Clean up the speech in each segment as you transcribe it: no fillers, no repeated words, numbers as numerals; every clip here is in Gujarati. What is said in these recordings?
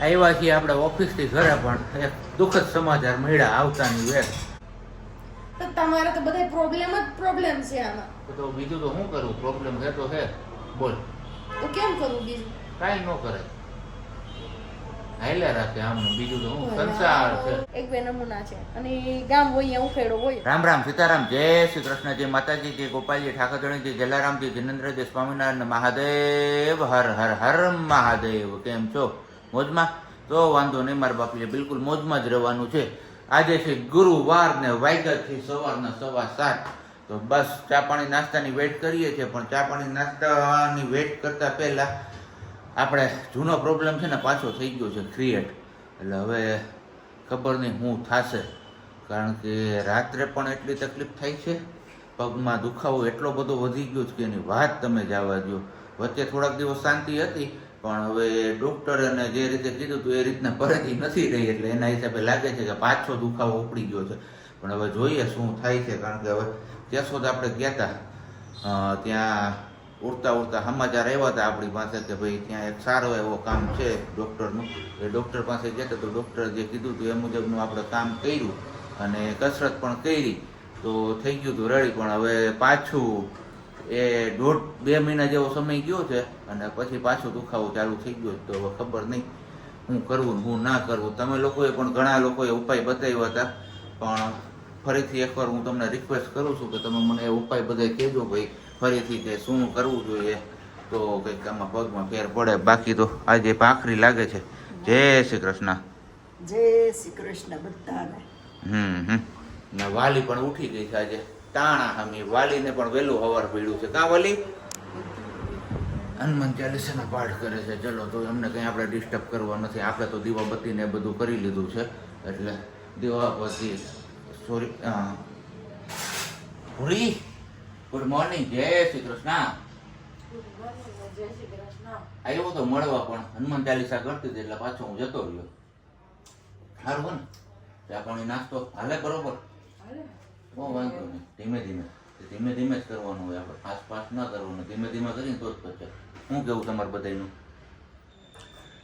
આવ્યા છીએ આપણે ઓફિસથી ઘરે, પણ એક દુઃખદ સમાચાર મળ્યા આવતાની વેટ. તો તમારે તો બધા પ્રોબ્લેમ છે આમાં. તો બીજું તો શું કરું, પ્રોબ્લેમ છે તો છે. બોલ તો કેમ કરવું બીજું? કાંઈ ન કરે, હાલ્યા રાખે આમ. બીજું તો હું સંસાર છે. એક બે નમૂના છે અને ગામ હોય ઉખેડો હોય. રામ રામ સીતારામ, જય શ્રી કૃષ્ણ, જય માતાજી, જય ગોપાલજી, ઠાકોરજી, જય જલારામજી, જિનેન્દ્રજી, સ્વામિનારાયણ, મહાદેવ, હર હર હર મહાદેવ. કેમ છો? મોજમાં? તો વાંધો નહીં, મારા બાપીએ બિલકુલ મોજમાં જ રહેવાનું છે. આજે છે ગુરુવાર ને વાગ્યા છે સવારના 7:15. તો બસ ચા પાણી નાસ્તાની વેટ કરીએ છીએ, પણ ચા પાણી નાસ્તાની વેટ કરતા પહેલા આપણે જૂનો પ્રોબ્લેમ છે ને પાછો થઈ ગયો છે ક્રિએટ. એટલે હવે ખબર નહીં શું થશે, કારણ કે રાત્રે પણ એટલી તકલીફ થાય છે, પગમાં દુખાવો એટલો બધો વધી ગયો છે કે એની વાત તમે જવા દો. વચ્ચે થોડાક દિવસ શાંતિ હતી, પણ હવે ડૉક્ટરે જે રીતે કીધું હતું એ રીતના ફરતી નથી રહી, એટલે એના હિસાબે લાગે છે કે પાછો દુખાવો ઉપડી ગયો છે. પણ હવે જોઈએ શું થાય છે, કારણ કે હવે કેશોદ આપણે ગયા હતા, ત્યાં ઉડતા સમાચાર આવ્યા હતા આપણી પાસે કે ભાઈ ત્યાં એક સારો એવો કામ છે ડૉક્ટરનું. એ ડૉક્ટર પાસે ગયા હતા, તો ડૉક્ટરે જે કીધું હતું એ મુજબનું આપણે કામ કર્યું અને કસરત પણ કરી, તો થઈ ગયું હતું રેડી. પણ હવે પાછું એ 1.5-2 મહિના જેવો સમય ગયો છે અને પછી પાછું દુખાવો ચાલુ થઈ ગયો. તો હવે ખબર નહીં શું કરવું શું ના કરવું. તમે લોકોએ પણ ઘણા લોકોએ ઉપાય બતાવ્યા હતા, પણ ફરીથી એકવાર હું તમને રિક્વેસ્ટ કરું છું કે તમે મને એ ઉપાય બધા કહેજો ભાઈ ફરીથી કે શું કરવું જોઈએ, તો કંઈક આમાં પગમાં ફેર પડે. બાકી તો આજે પાંખરી લાગે છે. જય શ્રી કૃષ્ણ. જય શ્રી કૃષ્ણ બધાને. ને વાલી પણ ઉઠી ગઈ છે આજે ટાણા હમી. વાલીને પણ વહેલું હવાર પડ્યું છે. કાં વાલી? હનુમાન ચાલીસાના પાઠ કરે છે. ચલો, તો એમને કંઈ આપણે ડિસ્ટર્બ કરવા નથી. આપણે તો દીવાબત્તીને એ બધું કરી લીધું છે, એટલે દીવાબત્તી સોરી પૂરી. ગુડ મોર્નિંગ, જય શ્રી કૃષ્ણ. આવ્યો તો મળવા, પણ હનુમાન ચાલીસા કરતી હતી એટલે પાછો હું જતો રહ્યો. સારું હોય ને? ચા પાણી નાસ્તો હાલે બરોબર? બહુ વાંધો નહીં, ધીમે ધીમે જ કરવાનું હોય. આપણે ફાસ્ટ ના કરવાનું, ધીમે ધીમે કરીને તો જ પછી. શું કેવું તમારે બધાનું?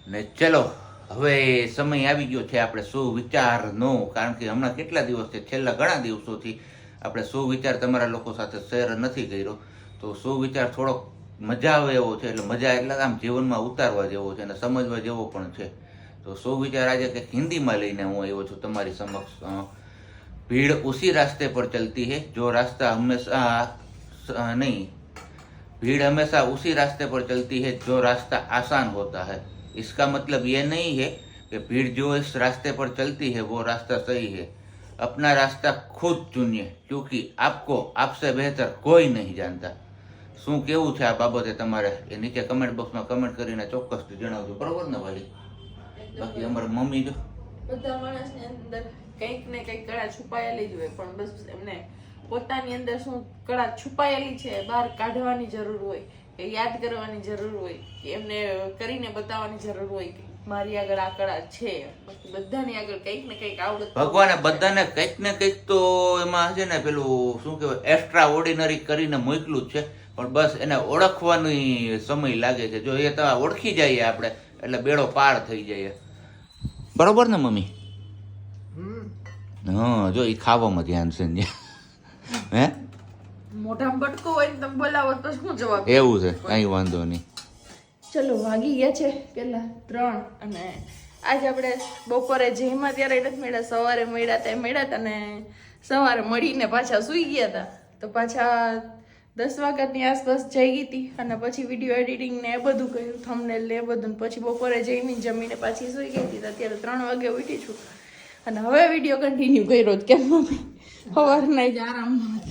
ને ચલો, હવે સમય આવી ગયો છે આપણે સુવિચારનો. કારણ કે હમણાં કેટલા દિવસ છે, છેલ્લા ઘણા દિવસોથી આપણે સુવિચાર તમારા લોકો સાથે શેર નથી કર્યો. તો સુવિચાર થોડોક મજા આવે એવો છે, એટલે મજા એટલે આમ જીવનમાં ઉતારવા જેવો છે અને સમજવા જેવો પણ છે. તો સુવિચાર આજે કંઈક હિન્દીમાં લઈને હું આવ્યો છું તમારી સમક્ષ. भीड़ उसी रास्ते पर चलती है जो रास्ता हमेशा नहीं भीड़ हमेशा उसी रास्ते पर चलती है जो रास्ता आसान होता है. इसका मतलब ये नहीं है कि भीड़ जो इस रास्ते पर चलती है वो रास्ता सही है. अपना रास्ता खुद चुनिए, क्योंकि आपको आपसे बेहतर कोई नहीं जानता. શું કેવું છે આ બાબતે તમારે એ નીચે કમેન્ટ બોક્સમાં કમેન્ટ કરીને ચોક્કસથી જણાવજો, બરોબર ને વાલી? બાકી અમારા મમ્મી જો બધા માણસની અંદર કંઈક ને કંઈક કળા છુપાયેલી જ હોય, પણ બસ એમને પોતાની અંદર શું કળા છુપાયેલી છે બહાર કાઢવાની જરૂર હોય, કે યાદ કરવાની જરૂર હોય, કે એમને કરીને બતાવવાની જરૂર હોય કે મારી આગળ આ કળા છે. બાકી બધાની આગળ કંઈક ને કંઈક આવડત. ભગવાને બધાને કંઈક ને કંઈક તો એમાં છે ને પેલું શું કહેવાય એક્સ્ટ્રા ઓર્ડિનરી કરીને મોકલું જ છે, પણ બસ એને ઓળખવાની સમય લાગે છે. જો એ તમે ઓળખી જઈએ આપણે એટલે બેડો પાર થઈ જાય, બરોબર ને મમ્મી? હા, જો એ ખાવામાં ધ્યાન છે ને હે મોઢામાં બટકો હોય ને તમે બોલાવો તો શું જવાબ? એવું છે, કઈ વાંધો નહીં. ચલો, વાગી ગયા છે પેલા 3 અને આજે આપણે બપોરે જઈમાં ત્યારે નથી મળ્યા, સવારે મળ્યા ત્યાં મળ્યા હતા ને સવારે મળીને પાછા સૂઈ ગયા હતા. તો પાછા 10 વાગ્યાની આસપાસ જઈ ગઈ હતી અને પછી વિડીયો એડિટિંગ ને એ બધું કર્યું, થંબનેલ ને એ બધું. પછી બપોરે જમીને પાછી સૂઈ ગઈ હતી. અત્યારે 3 વાગે ઉઠી છું અને હવે વિડીયો કન્ટિન્યુ કર્યો. કેમ મમ્મી? સવારના જ આરામમાં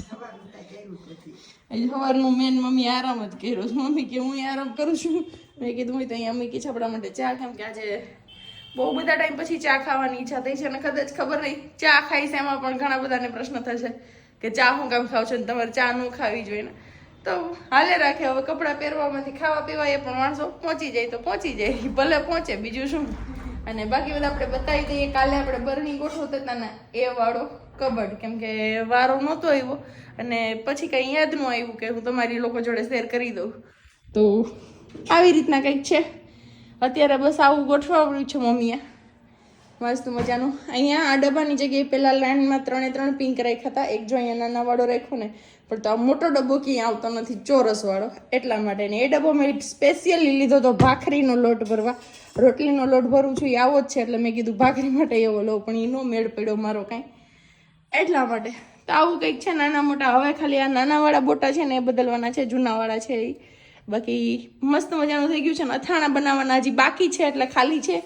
સવારનું મેન મમ્મી આરામ જ કર્યો. મમ્મી કે હું આરામ કરું છું. મેં કીધું હું તો અહીંયા મૂકી છે આપણા માટે ચા, કેમ કે આજે બહુ બધા ટાઈમ પછી ચા ખાવાની ઈચ્છા થઈ છે અને કદાચ ખબર નહીં ચા ખાઈશ એમાં પણ ઘણા બધાને પ્રશ્ન થશે કે ચા હું કામ ખાવ છો ને તમારે ચા ન ખાવી જોઈએ ને. તો હાલે રાખે, હવે કપડાં પહેરવામાંથી ખાવા પીવા એ પણ માણસો પહોંચી જાય તો પહોંચી જાય, ભલે પહોંચે, બીજું શું. અને બાકી બધા આપણે બતાવી દઈએ. કાલે આપણે બરની ગોઠવતા હતા ને એ વાળો કબડ, કેમ કે વારો નહોતો આવ્યો અને પછી કંઈ યાદ ન આવ્યું કે હું તમારી લોકો જોડે શેર કરી દઉં. તો આવી રીતના કંઈક છે. અત્યારે બસ આવું ગોઠવાવ્યું છે મમ્મીએ મસ્ત મજાનું. અહીંયા આ ડબ્બાની જગ્યાએ પહેલા લાઈનમાં 3 પિંક રાખ્યા હતા. એક જો અહીંયા નાના વાળો રાખ્યો ને, પણ તો આ મોટો ડબ્બો ક્યાંય આવતો નથી, ચોરસ વાળો, એટલા માટે. ને એ ડબ્બો મેં સ્પેશિયલી લીધો તો ભાખરીનો લોટ ભરવા. રોટલીનો લોટ ભરું છું એ આવો જ છે, એટલે મેં કીધું ભાખરી માટે એવો લો, પણ એનો મેળ પડ્યો મારો કાંઈ, એટલા માટે. તો આવું કંઈક છે નાના મોટા. હવે ખાલી આ નાનાવાળા બોટા છે ને એ બદલવાના છે, જૂનાવાળા છે એ. બાકી મસ્ત મજાનું થઈ ગયું છે ને. અથાણા બનાવવાના હજી બાકી છે, એટલે ખાલી છે.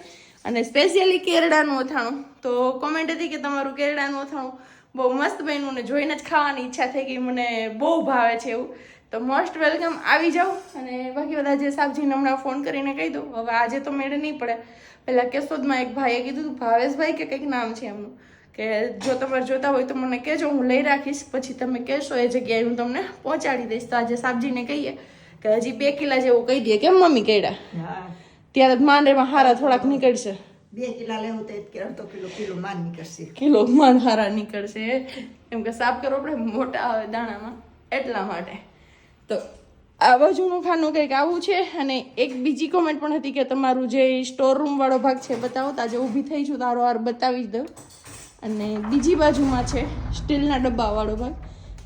અને સ્પેશિયલી કેરડાનું અથાણું. તો કોમેન્ટ હતી કે તમારું કેરડાનું અથાણું બહુ મસ્ત બન્યું ને જોઈને જ ખાવાની ઈચ્છા થઈ ગઈ, મને બહુ ભાવે છે એવું. તો મોસ્ટ વેલકમ, આવી જાઓ. અને બાકી બધા જે સાબજીને હમણાં ફોન કરીને કહી દઉં. હવે આજે તો મેળ નહીં પડે. પહેલાં કેશોદમાં એક ભાઈએ કીધું હતું, ભાવેશભાઈ કે કંઈક નામ છે એમનું, કે જો તમારે જોતા હોય તો મને કહેજો, હું લઈ રાખીશ. પછી તમે કહેશો એ જગ્યાએ હું તમને પહોંચાડી દઈશ. તો આજે સાબજીને કહીએ કે હજી 2 કિલા જેવું કહી દઈએ, કેમ મમ્મી કહેડા? હા ત્યારે માંડેમાં હારા થોડાક નીકળશે. 2 કિલા લેવું તો 1 કિલો માન નીકળશે. કિલો માન હારા નીકળશે, એમ કે સાફ કરવો પડે, મોટા આવે દાણામાં, એટલા માટે. તો આ બાજુનું ખાનું કંઈક આવું છે. અને એક બીજી કોમેન્ટ પણ હતી કે તમારું જે સ્ટોર રૂમ વાળો ભાગ છે બતાવો. તો આજે ઊભી થઈ છું તારો હાર બતાવી જ દઉં. અને બીજી બાજુમાં છે સ્ટીલના ડબ્બા વાળો ભાગ,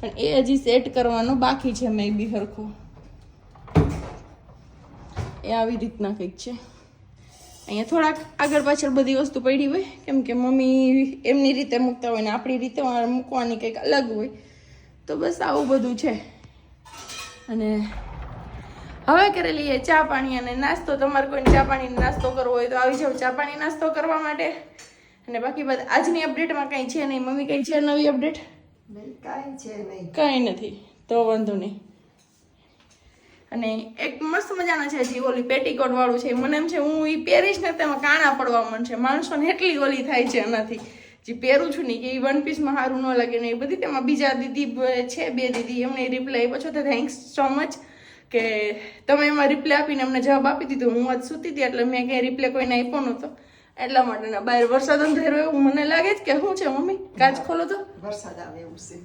પણ એ હજી સેટ કરવાનો બાકી છે, મે બી હરખો. એ આવી રીતના કંઈક છે. અહીંયા થોડાક આગળ પાછળ બધી વસ્તુ પડી હોય, કેમ કે મમ્મી એમની રીતે મૂકતા હોય ને આપણી રીતે મૂકવાની કંઈક અલગ હોય. તો બસ આવું બધું છે. અને હવે કરી લઈએ ચા પાણી અને નાસ્તો. તમારે કોઈને ચા પાણી નાસ્તો કરવો હોય તો આવી જાઓ ચા પાણી નાસ્તો કરવા માટે. અને બાકી બધા આજની અપડેટમાં કંઈ છે નહીં. મમ્મી કંઈ છે નવી અપડેટ? કાંઈ છે નહીં. કંઈ નથી, તો વાંધો નહીં. અને એક મસ્ત મજાના છે જે ઓલી પેટીકોટ વાળું છે, મને એમ છે હું એ પહેરીશ ને તેમાં કાણા પડવા માંડશે. માણસોને એટલી ઓલી થાય છે એનાથી, જે પહેરું છું નહીં કે એ 1 પીસમાં સારું ન લાગે ને એ બધી. તેમાં બીજા દીદી છે, 2 દીદી, એમને રિપ્લાય આપ્યો છે. તો થેન્ક્સ સો મચ કે તમે એમાં રિપ્લાય આપીને અમને જવાબ આપી દીધો. હું આજ સૂતી હતી એટલે મેં ક્યાંય રિપ્લાય કોઈને આપ્યો નહોતો, એટલા માટે. બહાર વરસાદ અંધેરો એવું મને લાગે છે કે શું છે મમ્મી? કાચ ખોલો તો વરસાદ આવે એવું છે.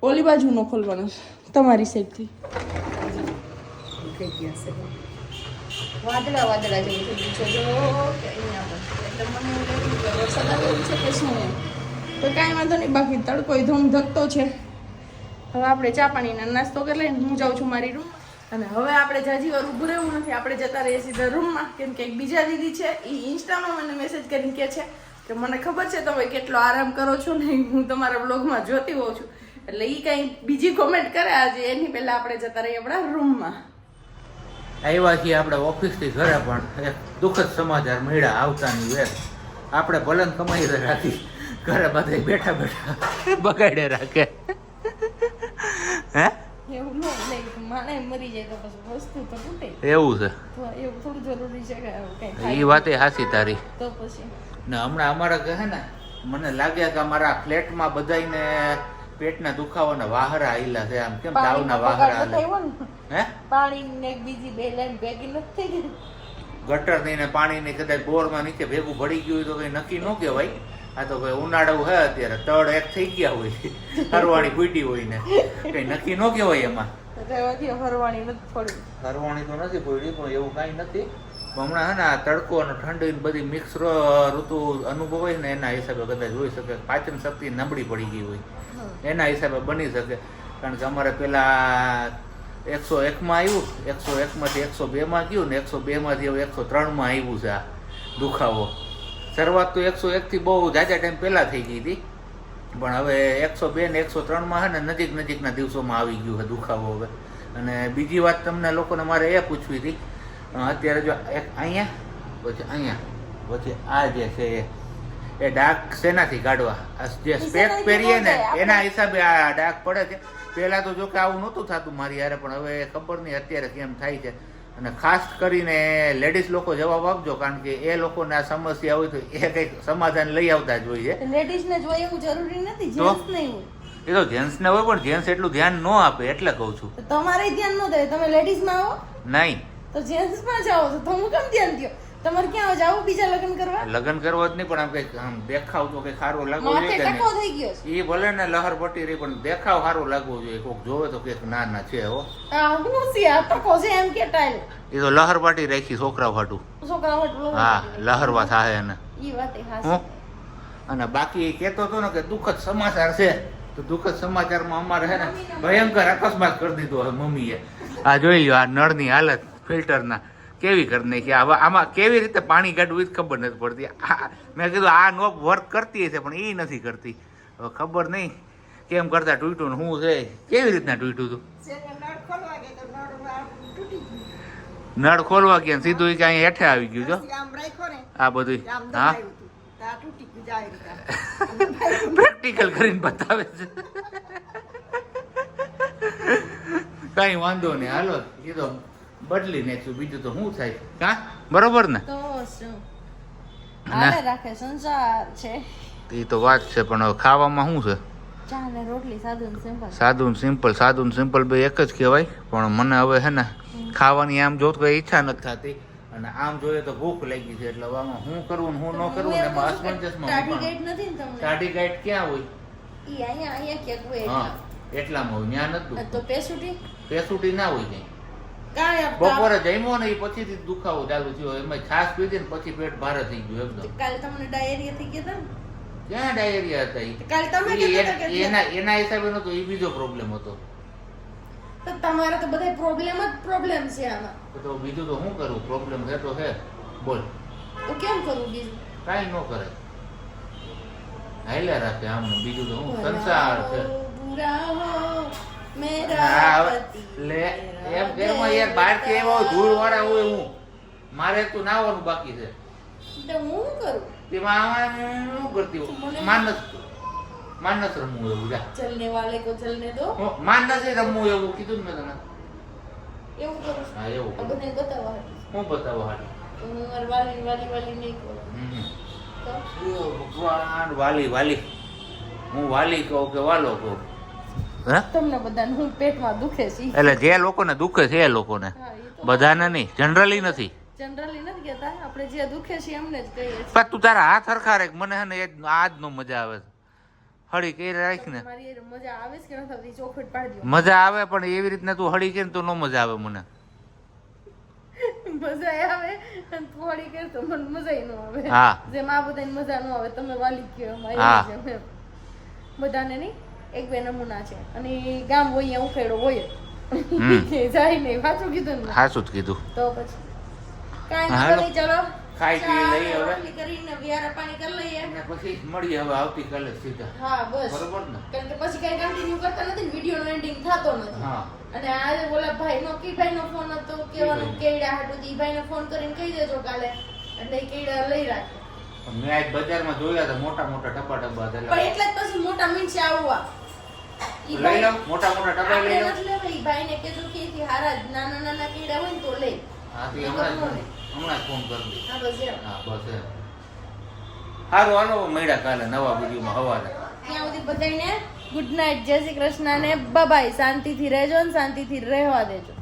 ઓલી બાજુ નો ખોલવાનો તમારી સાઈડથી. થઈ ગયા છે વાદળા વાદળા જેવું થઈ ગયું છે જો કે અહીંયા પણ. એટલે મને એવું લાગ્યું કે વરસાદ આવે એવું છે કે શું એમ. તો કાંઈ વાંધો નહીં. બાકી તડકો ધૂમ ધકતો છે. હવે આપણે ચા પાણીના નાસ્તો કરી લઈને હું જાઉં છું મારી રૂમ. અને હવે આપણે જાજી વાર ઊભું રહેવું નથી, આપણે જતા રહીએ સીધા રૂમમાં. કેમ કે એક બીજા દીદી છે એ ઇન્સ્ટામાં મને મેસેજ કરીને કહે છે કે મને ખબર છે તમે કેટલો આરામ કરો છો ને, હું તમારા બ્લોગમાં જોતી હોઉં છું. એટલે એ કંઈ બીજી કોમેન્ટ કરે આજે, એની પહેલાં આપણે જતા રહીએ આપણા રૂમમાં. આવ્યા છીએ આપણે ઓફિસથી ઘરે, પણ એક દુઃખદ સમાચાર મળ્યા આવતાની વેર. આપણે ભલે કમાઈ રાખી, ઘરે બધા બેઠા બેઠા બગાડે રાખે. હે એવું ન લાગે, માણસ મરી જાય તો પછી વસ્તુ તો તૂટે. એવું છે, તો એવું થોડું જરૂરી છે કે કંઈ થાય એ વાતે હાસી તારી. તો પછી ને હમણાં અમારા કહે ને, મને લાગ્યા કે અમારા ફ્લેટમાં બધાયને પેટના દુખાવાના વાહરા આયલા છે. આમ કેમ તાવના વાહરા આલે? હે પાણી ને બીજી 2 લાઈન ભેગી નથી થઈ ગઈ. ગટર ની ને પાણી ની કદાચ બોરમાં નીચે ભેગું પડી ગયું હોય તો કઈ નક્કી ન કહેવાય. આ તો ભાઈ ઉનાળો હે અત્યારે, તળ એક થઈ ગયા હોય, હરવાણી ફૂટી હોય ને, કઈ નક્કી ન કહેવાય એમાં. હરવાણી નથી પડી, હરવાણી તો નથી પડી, પણ એવું કઈ નથી. હમણાં હે ને આ તડકો અને ઠંડી બધી મિક્સ ઋતુ અનુભવાય ને એના હિસાબે કદાચ હોઈ શકે પાચન શક્તિ નબળી પડી ગઈ હોય, એના હિસાબે બની શકે. કારણ કે અમારે પેલા 101માં આવ્યું, 101માંથી 102માં ગયું ને 102માંથી હવે 103માં આવ્યું છે આ દુખાવો. શરૂઆત તો 101થી બહુ જાજા ટાઈમ પહેલાં થઈ ગઈ હતી, પણ હવે 102 ને 103માં છે ને નજીકના દિવસોમાં આવી ગયું છે દુખાવો હવે. અને બીજી વાત તમને લોકોને મારે એ પૂછવી હતી, અત્યારે જો એક અહીંયા પછી આ જે છે એ ડાઘ શેનાથી કાઢવા? જે સ્પેક પહેરીએ ને એના હિસાબે આ ડાઘ પડે છે. પહેલાં તો જો કે આવું નહોતું થતું મારી યારે, પણ હવે ખબર નહીં અત્યારે કેમ થાય છે. અને ખાસ કરીને લેડીઝ લોકો જવાબ આપજો, કારણ કે એ લોકોને આ સમસ્યા હોય તો એ કંઈક સમાધાન લઈ આવતા જ હોય છે. લેડીઝને જોઈએ એવું જરૂરી નથી, જેન્ટ્સ નહીં હોય. એ તો જેન્ટ્સને હોય, પણ જેન્ટ્સ એટલું ધ્યાન ન આપે એટલે કહું છું. તમારે ધ્યાન ન દે, તમે લેડીઝમાં આવો નહીં તો જેન્ટ્સમાં જાઓ તો તમે કેમ ધ્યાન દો? તમારે ક્યાં જાવ બીજા લગ્ન કરવા? લગ્ન કરવા જ નહીં, પણ આમ કઈક આમ દેખાવ તો કઈ સારો લાગવો જોઈએ કે નહીં? એ ભલે ને લહર પટી રહી, પણ દેખાવ સારો લાગવો જોઈએ. કોઈક જોવે તો કઈક ના છે હો. હું સી આ ટકો છે એમ કે ટાઈલ એ તો લહર પાટી રાખી છોકરા ફાટું. છોકરા હોટલો હા લહરવા થાય એને ઈ વાતે હું હાસી અને બાકી એ કહેતો હતો ને કે દુઃખદ સમાચાર છે તો દુઃખદ સમાચારમાં અમારે છે ને ભયંકર અકસ્માત કરી દીધો હવે મમ્મીએ આ જોઈ લ્યો આ નળની હાલત ફિલ્ટરના કેવી કરી નાખી હવે આમાં કેવી રીતે પાણી કાઢવું એ જ ખબર નથી પડતી મેં કીધું આ નોબ વર્ક કરતી હશે પણ એ નથી કરતી હવે ખબર નહીં કેમ કરતા તૂટ્યું ને શું છે કેવી રીતના તૂટ્યું હતું શેને નળ ખોલવા ગયા તો નળ આ તૂટી ગયું. નળ ખોલવા ગયા ને સીધું કે અહીં હેઠે આવી ગયું જો પછી આમ રાખ્યો ને આ બધું આમ હા દબાવ્યું હતું. તો આ તૂટી ગયું જાય રીતે. પ્રેક્ટિકલ કરીને બતાવે છે કઈ વાંધો નહીં હાલો કીધો બદલી નાખ્યું બીજું તો શું થાય કા બરોબર ને તો શું હાલે રાખે સંસાર છે એ તો વાત છે પણ હવે ખાવામાં શું છે ચા ને રોટલી સાદું ને સિમ્પલ સાદું ને સિમ્પલ બે એક જ કહેવાય પણ મને હવે છે ને ખાવાની આમ જોત કોઈ ઈચ્છા નથી થતી અને આમ જોઈએ તો ભૂખ લાગી છે એટલે હવે આમાં શું કરવું ને શું ન કરવું ને એમાં અસમંજસમાં ટાઢી હું ગાઈડ નથી ને તમને ટાઢી ગાઈડ ક્યાં હોય ઈ અહીંયા ક્યાંક હોય હા એટલામાં હોય ત્યાં નથી તો પેસુટી પેસુટી ના હોય કઈ કાંઈ આપતા બપોરે જમ્યો ને એ પછીથી દુખાવો ચાલુ થયો એમાં છાસ પીધી ને પછી પેટ ભારે થઈ ગયું એકદમ કાલે તમને ડાયરિયા થઈ ગયા હતા ને ક્યાં ડાયરિયા હતા ઈ? કાલે તમે ઈ કહેતા હતા કે એના હિસાબે નતો એ બીજો પ્રોબ્લેમ હતો તો તમારે તો બધા પ્રોબ્લેમ છે આમાં તો બીજું તો શું કરું પ્રોબ્લેમ છે તો છે બોલ તો કેમ કરવું બીજું કાઈ ન કરે હાલ્યા રાખે આમ બીજું તો હું સંસાર છે બુરા હો મેરા હા, હવે પતિ લે એમ ઘરમાં યાર બહાર થી એવા ધૂળ વાળા હોય હું મારે તો નાવાનું બાકી છે તો હું કરું તેમાં શું કરતી હોય માનસ રમવું એવું જા ચલને વાલે કો ચલને દો માનસ રમવું એવું કીધું ને મેં તને એવું કરું હા એવું આ કરું. બધાને બતાવવા હાટુ. હું બતાવો હાલ તો હું મારી વાલી નહીં કરું તો ભગવાન વાલી હું વાલી કહું કે વાલો કહું હે તમને બધાને હું પેટમાં દુખે છે એટલે જે લોકોને દુખે છે એ લોકોને હા એ તો બધાને નહીં જનરલી નથી જનરલી નથી કહેતા આપણે જે દુખે છે એમને જ કહીએ છીએ. પણ તું તારા હાથ હરખા રાખ મને હે ને એ આજ નો મજા આવે છે હળી કરી રાખ ને મારી એ મજા આવે છે કે નથી આવતી? ચોખવટ પાડી દો મજા આવે પણ એવી રીતના તું હળી કે તો નો મજા આવે મને મજા આવે અને થોડી કર તો મને મજા ન આવે હા. જેમ આ બધાને મજા ન આવે તમે વાલી કયો હા. બધાને નહીં એક બે નમૂના છે અને ગામ હોય અહીંયા ઉખેડો હોય હમ. જ. જાય નહીં સાચું કીધું ને હાચું જ કીધું તો પછી કાંઈ હાલો. નહીં ચલો ખાઈ પી ચા લઈએ હવે. રોટલી કરીને વ્યારા પાણી કરી લઈએ અને પછી મળીએ હવે આવતીકાલે સીધા હા બસ બરોબર ને કારણ કે પછી કઈ કન્ટિન્યુ કરતા નથી ને વિડીયો નો એન્ડિંગ થતો નથી હા અને આજે ઓલા ભાઈ નો ભાઈ નો ફોન હતો કેવાનું કેડા હાટું ઈ ભાઈ ને ફોન કરીને કહી દેજો કાલે એટલે ઈ કેડા લઈ રાખે પણ મેં આજ બજારમાં જોયા હતા મોટા મોટા ટપા પણ હતા એટલે જ પછી મોટા મીંચે આવવા ઈ લઈ ભાઈ લો મોટા મોટા ટપા આપણે લઈ લો નથી લેવા ઈ ભાઈ ને કહેજો કે એથી હારા જ નાના નાના કેડા હોય ને તો લે હા તે હમણાં જ ફોન કરી દે હા બસ એમ. હા બસ એમ સારું હાલો મળ્યા કાલે નવા વિડીયોમાં હવારે ત્યાં સુધી બધાને ગુડ નાઇટ જય શ્રી કૃષ્ણ ને બાય શાંતિથી રહેજો ને શાંતિથી રહેવા દેજો